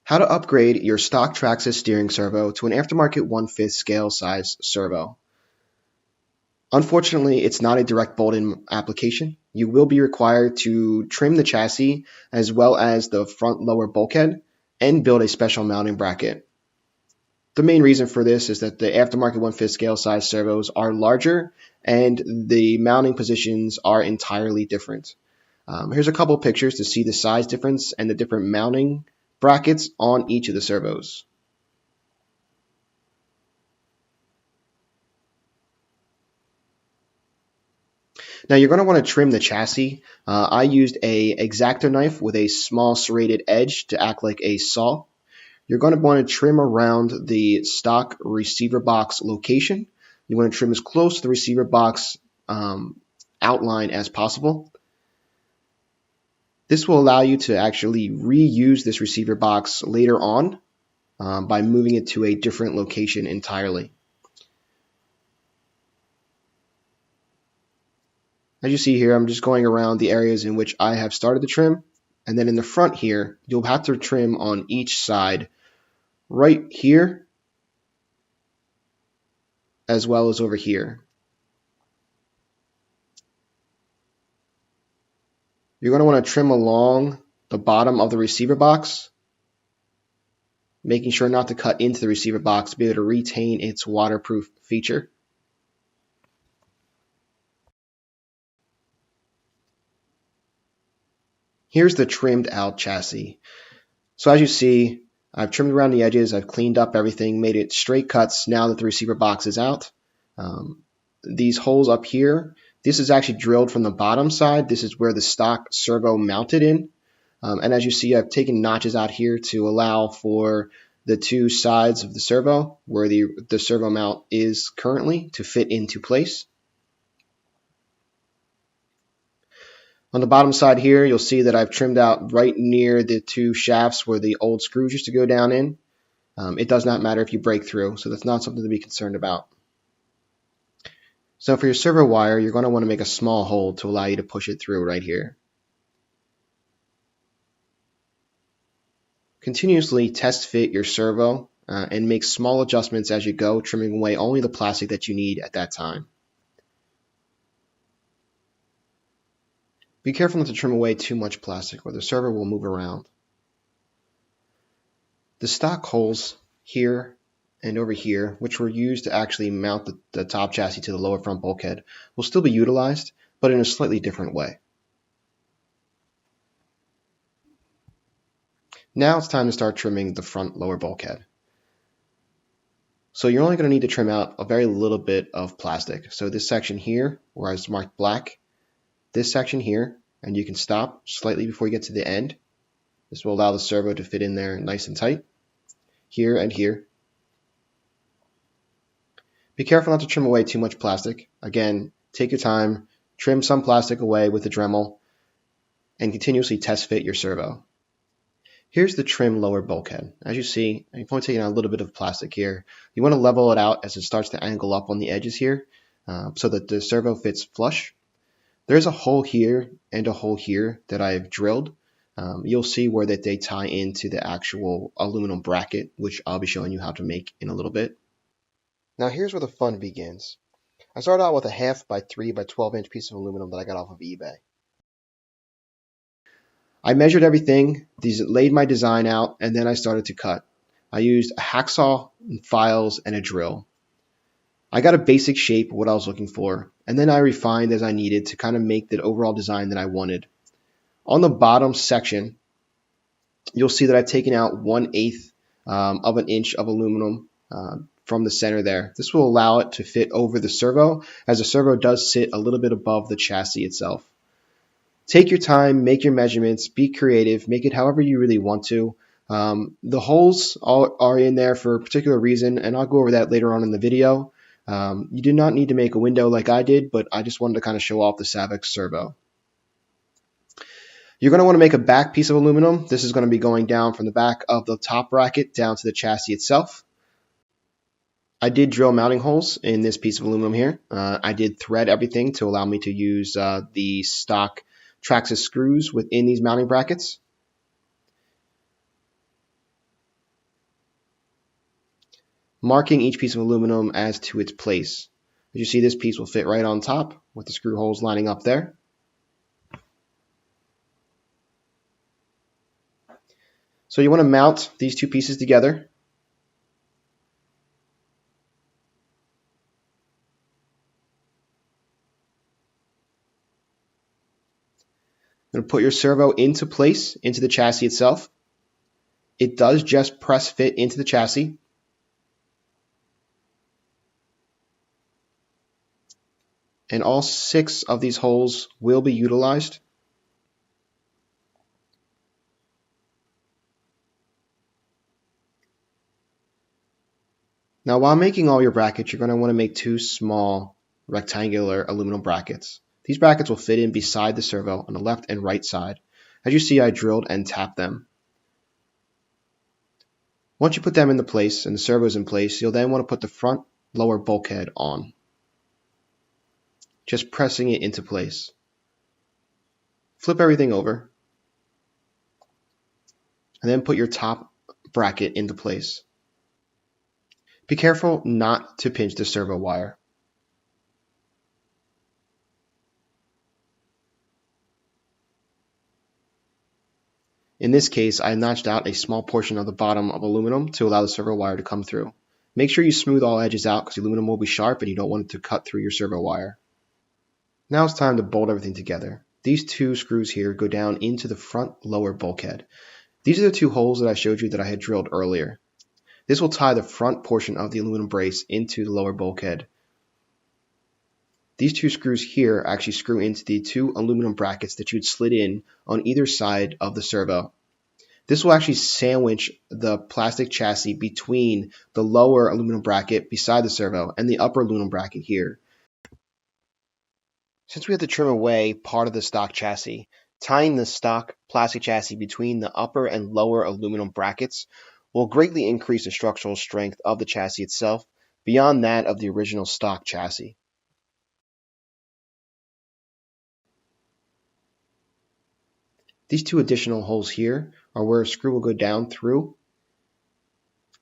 How to upgrade your stock Traxxas steering servo to an aftermarket 1/5 scale size servo. Unfortunately, it's not a direct bolt-in application. You will be required to trim the chassis as well as the front lower bulkhead and build a special mounting bracket. The main reason for this is that the aftermarket 1/5 scale size servos are larger and the mounting positions are entirely different. Here's a couple pictures to see the size difference and the different mounting brackets on each of the servos. Now you're going to want to trim the chassis. I used a X-Acto knife with a small serrated edge to act like a saw. You're going to want to trim around the stock receiver box location. You want to trim as close to the receiver box outline as possible. This will allow you to actually reuse this receiver box later on by moving it to a different location entirely. As you see here, I'm just going around the areas in which I have started the trim, and then in the front here, you'll have to trim on each side, right here, as well as over here. You're going to want to trim along the bottom of the receiver box, making sure not to cut into the receiver box to be able to retain its waterproof feature. Here's the trimmed out chassis. So as you see, I've trimmed around the edges, I've cleaned up everything, made it straight cuts now that the receiver box is out. These holes up here, this is actually drilled from the bottom side. This is where the stock servo mounted in. And as you see, I've taken notches out here to allow for the two sides of the servo where the servo mount is currently to fit into place. On the bottom side here, you'll see that I've trimmed out right near the two shafts where the old screws used to go down in. It does not matter if you break through, so that's not something to be concerned about. So for your servo wire, you're going to want to make a small hole to allow you to push it through right here. Continuously test fit your servo and make small adjustments as you go, trimming away only the plastic that you need at that time. Be careful not to trim away too much plastic or the servo will move around. The stock holes here and over here, which were used to actually mount the top chassis to the lower front bulkhead, will still be utilized, but in a slightly different way. Now it's time to start trimming the front lower bulkhead. So you're only going to need to trim out a very little bit of plastic. So this section here, where I marked black, this section here, and you can stop slightly before you get to the end. This will allow the servo to fit in there nice and tight. Here and here. Be careful not to trim away too much plastic. Again, take your time, trim some plastic away with the Dremel, and continuously test fit your servo. Here's the trim lower bulkhead. As you see, I've only taken out a little bit of plastic here. You want to level it out as it starts to angle up on the edges here so that the servo fits flush. There's a hole here and a hole here that I've drilled. You'll see where that they tie into the actual aluminum bracket, which I'll be showing you how to make in a little bit. Now here's where the fun begins. I started out with a 1/2 by 3 by 12 inch piece of aluminum that I got off of eBay. I measured everything, laid my design out, and then I started to cut. I used a hacksaw, files, and a drill. I got a basic shape of what I was looking for, and then I refined as I needed to kind of make the overall design that I wanted. On the bottom section, you'll see that I've taken out 1/8 of an inch of aluminum from the center there. This will allow it to fit over the servo, as the servo does sit a little bit above the chassis itself. Take your time, make your measurements, be creative, make it however you really want to. The holes are in there for a particular reason, and I'll go over that later on in the video. You do not need to make a window like I did, but I just wanted to kind of show off the Savex servo. You're going to want to make a back piece of aluminum. This is going to be going down from the back of the top bracket down to the chassis itself. I did drill mounting holes in this piece of aluminum here. I did thread everything to allow me to use the stock Traxxas screws within these mounting brackets. marking each piece of aluminum as to its place. As you see, this piece will fit right on top with the screw holes lining up there. So you want to mount these two pieces together. You're going to put your servo into place, into the chassis itself. It does just press fit into the chassis. And all 6 of these holes will be utilized. Now, while making all your brackets, you're going to want to make 2 small rectangular aluminum brackets. These brackets will fit in beside the servo on the left and right side. As you see, I drilled and tapped them. Once you put them into place and the servo is in place, you'll then want to put the front lower bulkhead on. Just pressing it into place. Flip everything over. And then put your top bracket into place. Be careful not to pinch the servo wire. In this case, I notched out a small portion of the bottom of aluminum to allow the servo wire to come through. Make sure you smooth all edges out because the aluminum will be sharp and you don't want it to cut through your servo wire. Now it's time to bolt everything together. These 2 screws here go down into the front lower bulkhead. These are the 2 holes that I showed you that I had drilled earlier. This will tie the front portion of the aluminum brace into the lower bulkhead. These 2 screws here actually screw into the 2 aluminum brackets that you'd slid in on either side of the servo. This will actually sandwich the plastic chassis between the lower aluminum bracket beside the servo and the upper aluminum bracket here. Since we had to trim away part of the stock chassis, tying the stock plastic chassis between the upper and lower aluminum brackets will greatly increase the structural strength of the chassis itself beyond that of the original stock chassis. These 2 additional holes here are where a screw will go down through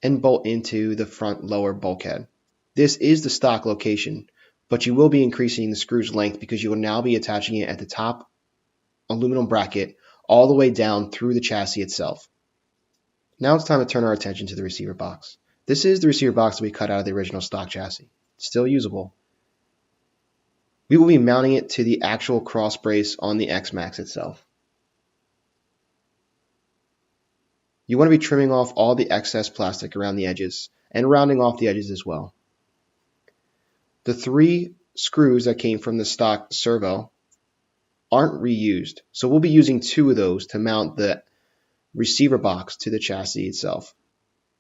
and bolt into the front lower bulkhead. This is the stock location, but you will be increasing the screw's length because you will now be attaching it at the top aluminum bracket all the way down through the chassis itself. Now it's time to turn our attention to the receiver box. This is the receiver box that we cut out of the original stock chassis. It's still usable. We will be mounting it to the actual cross brace on the X-Maxx itself. You want to be trimming off all the excess plastic around the edges and rounding off the edges as well. The 3 screws that came from the stock servo aren't reused, so we'll be using 2 of those to mount the receiver box to the chassis itself.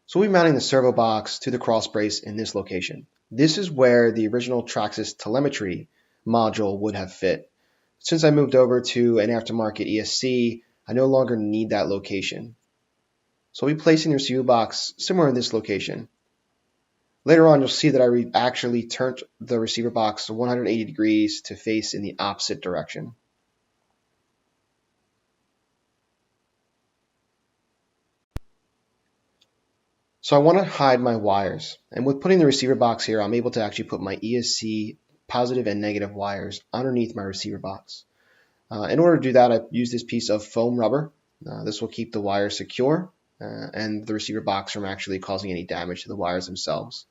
So we'll be mounting the servo box to the cross brace in this location. This is where the original Traxxas telemetry module would have fit. Since I moved over to an aftermarket ESC, I no longer need that location. So we'll be placing the receiver box somewhere in this location. Later on, you'll see that I actually turned the receiver box 180 degrees to face in the opposite direction. So I want to hide my wires, and with putting the receiver box here, I'm able to actually put my ESC positive and negative wires underneath my receiver box. In order to do that, I use this piece of foam rubber. This will keep the wire secure and the receiver box from actually causing any damage to the wires themselves.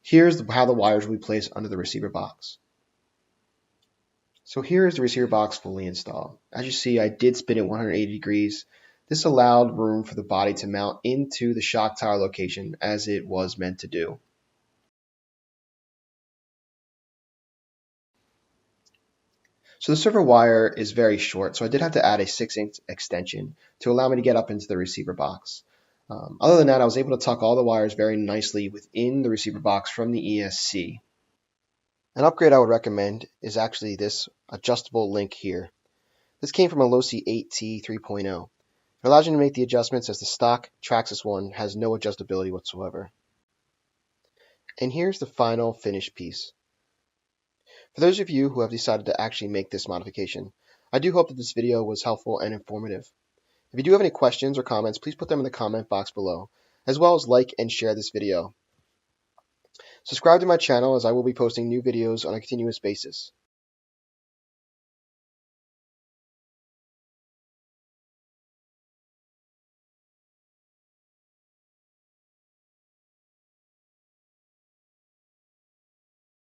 Here's how the wires will be placed under the receiver box. So here is the receiver box fully installed. As you see, I did spin it 180 degrees. This allowed room for the body to mount into the shock tower location as it was meant to do. So the servo wire is very short, so I did have to add a 6-inch extension to allow me to get up into the receiver box. Other than that, I was able to tuck all the wires very nicely within the receiver box from the ESC. An upgrade I would recommend is actually this adjustable link here. This came from a Losi 8T 3.0. It allows you to make the adjustments as the stock Traxxas one has no adjustability whatsoever. And here's the final finished piece. For those of you who have decided to actually make this modification, I do hope that this video was helpful and informative. If you do have any questions or comments, please put them in the comment box below, as well as like and share this video. Subscribe to my channel as I will be posting new videos on a continuous basis.